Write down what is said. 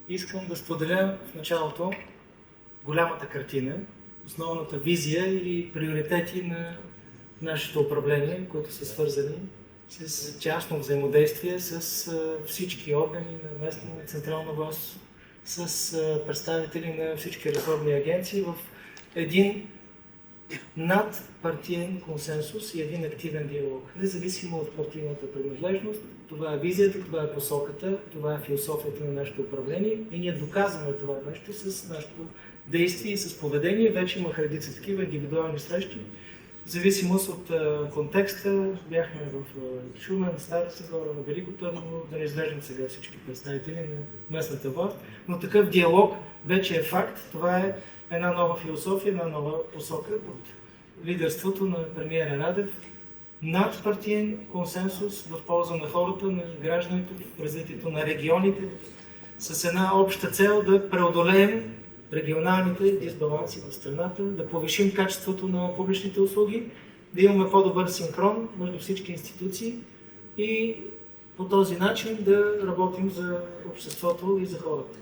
Искам да споделя в началото голямата картина, основната визия и приоритети на нашето управление, които са свързани с тясно взаимодействие с всички органи на местна и централна власт, с представители на всички ресорни агенции в един надпартиен консенсус и един активен диалог, независимо от партийната принадлежност. Това е визията, това е посоката, това е философията на нашето управление и ние доказваме това нещо с нашето действие и с поведение. Вече имах редица такива индивидуални срещи. В зависимост от контекста, бяхме в Шумен, Стара Загора, на Велико Търново, да не изглеждам сега всички представители на местната власт, но такъв диалог вече е факт. Това е една нова философия, една нова посока от лидерството на премиера Радев. Надпартиен консенсус в полза на хората, на гражданите, в развитието на регионите, с една обща цел да преодолеем регионалните дисбаланси в страната, да повишим качеството на публичните услуги, да имаме по-добър синхрон между всички институции и по този начин да работим за обществото и за хората.